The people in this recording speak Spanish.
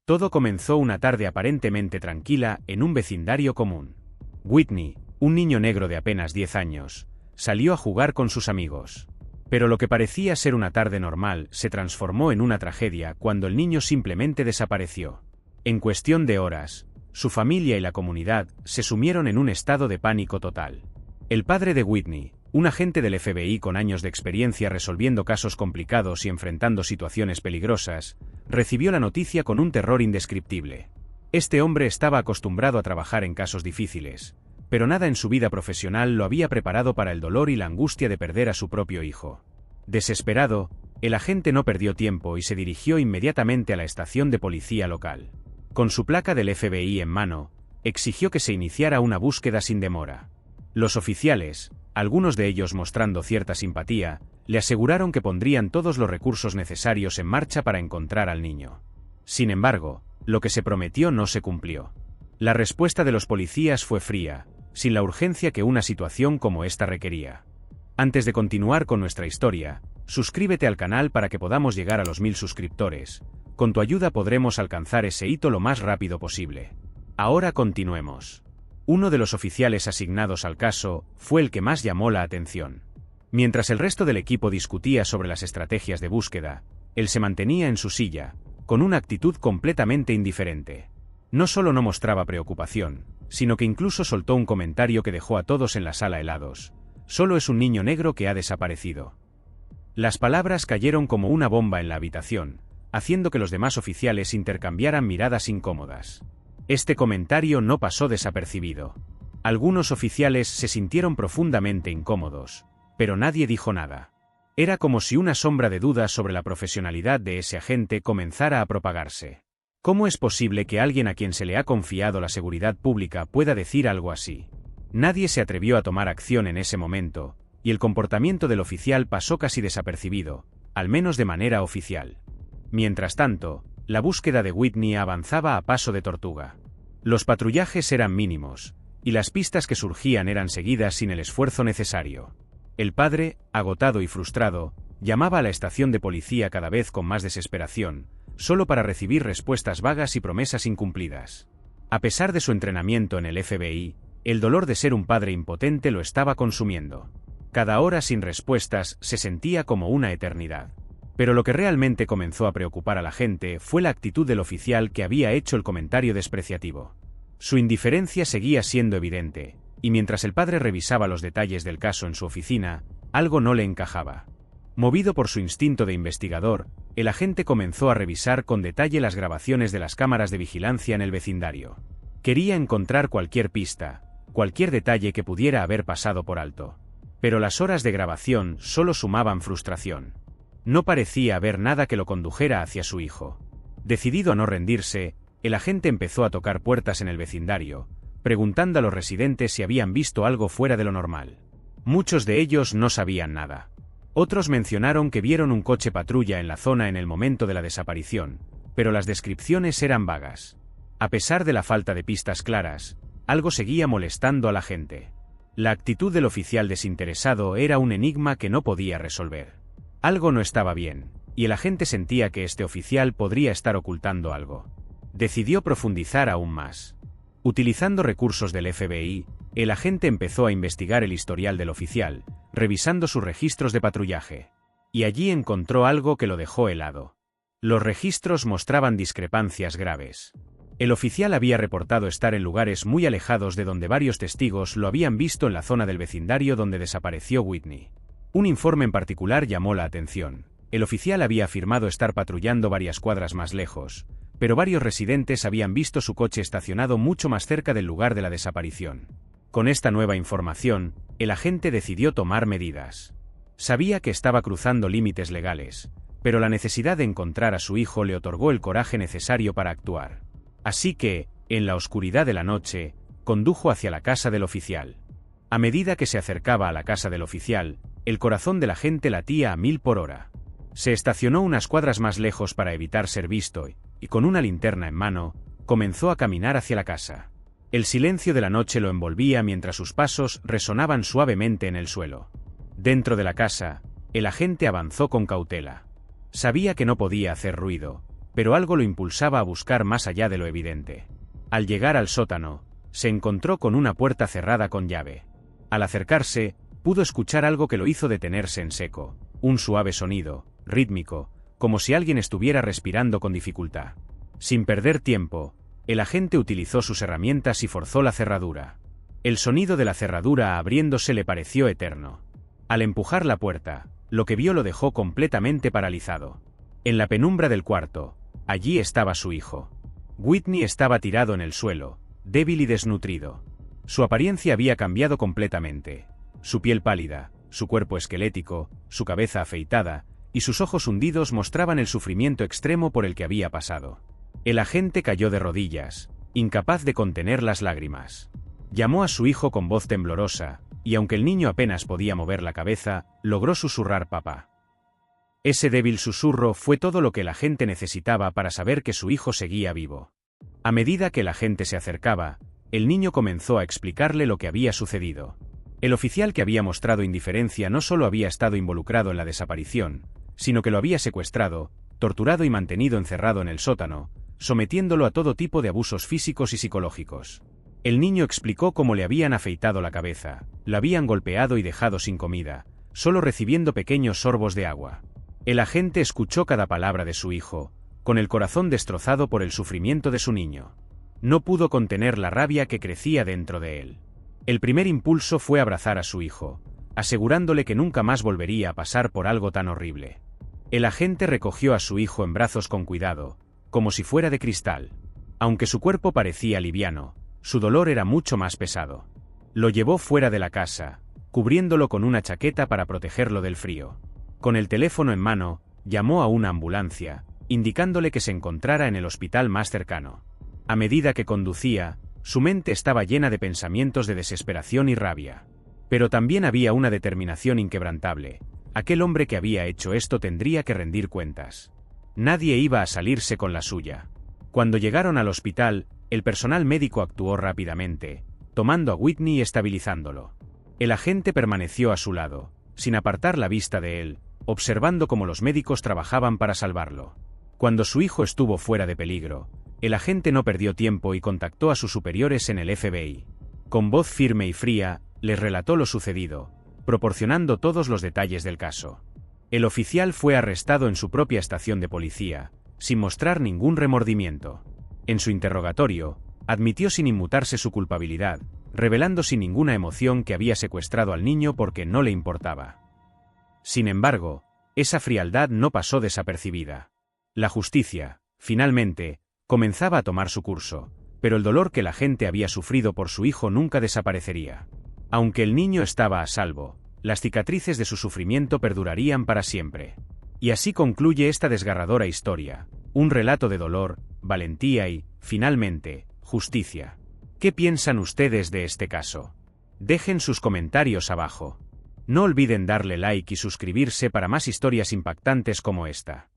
Todo comenzó una tarde aparentemente tranquila en un vecindario común. Whitney, un niño negro de apenas 10 años, salió a jugar con sus amigos. Pero lo que parecía ser una tarde normal se transformó en una tragedia cuando el niño simplemente desapareció. En cuestión de horas, su familia y la comunidad se sumieron en un estado de pánico total. El padre de Whitney, un agente del FBI con años de experiencia resolviendo casos complicados y enfrentando situaciones peligrosas, recibió la noticia con un terror indescriptible. Este hombre estaba acostumbrado a trabajar en casos difíciles, pero nada en su vida profesional lo había preparado para el dolor y la angustia de perder a su propio hijo. Desesperado, el agente no perdió tiempo y se dirigió inmediatamente a la estación de policía local. Con su placa del FBI en mano, exigió que se iniciara una búsqueda sin demora. Los oficiales, algunos de ellos mostrando cierta simpatía, le aseguraron que pondrían todos los recursos necesarios en marcha para encontrar al niño. Sin embargo, lo que se prometió no se cumplió. La respuesta de los policías fue fría, sin la urgencia que una situación como esta requería. Antes de continuar con nuestra historia, suscríbete al canal para que podamos llegar a los 1000 suscriptores. Con tu ayuda podremos alcanzar ese hito lo más rápido posible. Ahora continuemos. Uno de los oficiales asignados al caso fue el que más llamó la atención. Mientras el resto del equipo discutía sobre las estrategias de búsqueda, él se mantenía en su silla, con una actitud completamente indiferente. No solo no mostraba preocupación, sino que incluso soltó un comentario que dejó a todos en la sala helados. Solo es un niño negro que ha desaparecido. Las palabras cayeron como una bomba en la habitación, haciendo que los demás oficiales intercambiaran miradas incómodas. Este comentario no pasó desapercibido. Algunos oficiales se sintieron profundamente incómodos, pero nadie dijo nada. Era como si una sombra de dudas sobre la profesionalidad de ese agente comenzara a propagarse. ¿Cómo es posible que alguien a quien se le ha confiado la seguridad pública pueda decir algo así? Nadie se atrevió a tomar acción en ese momento, y el comportamiento del oficial pasó casi desapercibido, al menos de manera oficial. Mientras tanto, la búsqueda de Whitney avanzaba a paso de tortuga. Los patrullajes eran mínimos, y las pistas que surgían eran seguidas sin el esfuerzo necesario. El padre, agotado y frustrado, llamaba a la estación de policía cada vez con más desesperación, solo para recibir respuestas vagas y promesas incumplidas. A pesar de su entrenamiento en el FBI, el dolor de ser un padre impotente lo estaba consumiendo. Cada hora sin respuestas se sentía como una eternidad. Pero lo que realmente comenzó a preocupar a la gente fue la actitud del oficial que había hecho el comentario despreciativo. Su indiferencia seguía siendo evidente, y mientras el padre revisaba los detalles del caso en su oficina, algo no le encajaba. Movido por su instinto de investigador, el agente comenzó a revisar con detalle las grabaciones de las cámaras de vigilancia en el vecindario. Quería encontrar cualquier pista, cualquier detalle que pudiera haber pasado por alto. Pero las horas de grabación solo sumaban frustración. No parecía haber nada que lo condujera hacia su hijo. Decidido a no rendirse, el agente empezó a tocar puertas en el vecindario, preguntando a los residentes si habían visto algo fuera de lo normal. Muchos de ellos no sabían nada. Otros mencionaron que vieron un coche patrulla en la zona en el momento de la desaparición, pero las descripciones eran vagas. A pesar de la falta de pistas claras, algo seguía molestando a la gente. La actitud del oficial desinteresado era un enigma que no podía resolver. Algo no estaba bien, y el agente sentía que este oficial podría estar ocultando algo. Decidió profundizar aún más. Utilizando recursos del FBI, el agente empezó a investigar el historial del oficial, revisando sus registros de patrullaje. Y allí encontró algo que lo dejó helado. Los registros mostraban discrepancias graves. El oficial había reportado estar en lugares muy alejados de donde varios testigos lo habían visto en la zona del vecindario donde desapareció Whitney. Un informe en particular llamó la atención. El oficial había afirmado estar patrullando varias cuadras más lejos, pero varios residentes habían visto su coche estacionado mucho más cerca del lugar de la desaparición. Con esta nueva información, el agente decidió tomar medidas. Sabía que estaba cruzando límites legales, pero la necesidad de encontrar a su hijo le otorgó el coraje necesario para actuar. Así que, en la oscuridad de la noche, condujo hacia la casa del oficial. A medida que se acercaba a la casa del oficial, el corazón del agente latía a 1000 por hora. Se estacionó unas cuadras más lejos para evitar ser visto y con una linterna en mano, comenzó a caminar hacia la casa. El silencio de la noche lo envolvía mientras sus pasos resonaban suavemente en el suelo. Dentro de la casa, el agente avanzó con cautela. Sabía que no podía hacer ruido, pero algo lo impulsaba a buscar más allá de lo evidente. Al llegar al sótano, se encontró con una puerta cerrada con llave. Al acercarse, pudo escuchar algo que lo hizo detenerse en seco, un suave sonido, rítmico, como si alguien estuviera respirando con dificultad. Sin perder tiempo, el agente utilizó sus herramientas y forzó la cerradura. El sonido de la cerradura abriéndose le pareció eterno. Al empujar la puerta, lo que vio lo dejó completamente paralizado. En la penumbra del cuarto, allí estaba su hijo. Whitney estaba tirado en el suelo, débil y desnutrido. Su apariencia había cambiado completamente. Su piel pálida, su cuerpo esquelético, su cabeza afeitada, y sus ojos hundidos mostraban el sufrimiento extremo por el que había pasado. El agente cayó de rodillas, incapaz de contener las lágrimas. Llamó a su hijo con voz temblorosa, y aunque el niño apenas podía mover la cabeza, logró susurrar papá. Ese débil susurro fue todo lo que el agente necesitaba para saber que su hijo seguía vivo. A medida que el agente se acercaba, el niño comenzó a explicarle lo que había sucedido. El oficial que había mostrado indiferencia no solo había estado involucrado en la desaparición, sino que lo había secuestrado, torturado y mantenido encerrado en el sótano, sometiéndolo a todo tipo de abusos físicos y psicológicos. El niño explicó cómo le habían afeitado la cabeza, lo habían golpeado y dejado sin comida, solo recibiendo pequeños sorbos de agua. El agente escuchó cada palabra de su hijo, con el corazón destrozado por el sufrimiento de su niño. No pudo contener la rabia que crecía dentro de él. El primer impulso fue abrazar a su hijo, asegurándole que nunca más volvería a pasar por algo tan horrible. El agente recogió a su hijo en brazos con cuidado, como si fuera de cristal. Aunque su cuerpo parecía liviano, su dolor era mucho más pesado. Lo llevó fuera de la casa, cubriéndolo con una chaqueta para protegerlo del frío. Con el teléfono en mano, llamó a una ambulancia, indicándole que se encontrara en el hospital más cercano. A medida que conducía, su mente estaba llena de pensamientos de desesperación y rabia. Pero también había una determinación inquebrantable. Aquel hombre que había hecho esto tendría que rendir cuentas. Nadie iba a salirse con la suya. Cuando llegaron al hospital, el personal médico actuó rápidamente, tomando a Whitney y estabilizándolo. El agente permaneció a su lado, sin apartar la vista de él, observando cómo los médicos trabajaban para salvarlo. Cuando su hijo estuvo fuera de peligro, el agente no perdió tiempo y contactó a sus superiores en el FBI. Con voz firme y fría, les relató lo sucedido, proporcionando todos los detalles del caso. El oficial fue arrestado en su propia estación de policía, sin mostrar ningún remordimiento. En su interrogatorio, admitió sin inmutarse su culpabilidad, revelando sin ninguna emoción que había secuestrado al niño porque no le importaba. Sin embargo, esa frialdad no pasó desapercibida. La justicia, finalmente, comenzaba a tomar su curso, pero el dolor que la gente había sufrido por su hijo nunca desaparecería. Aunque el niño estaba a salvo, las cicatrices de su sufrimiento perdurarían para siempre. Y así concluye esta desgarradora historia, un relato de dolor, valentía y, finalmente, justicia. ¿Qué piensan ustedes de este caso? Dejen sus comentarios abajo. No olviden darle like y suscribirse para más historias impactantes como esta.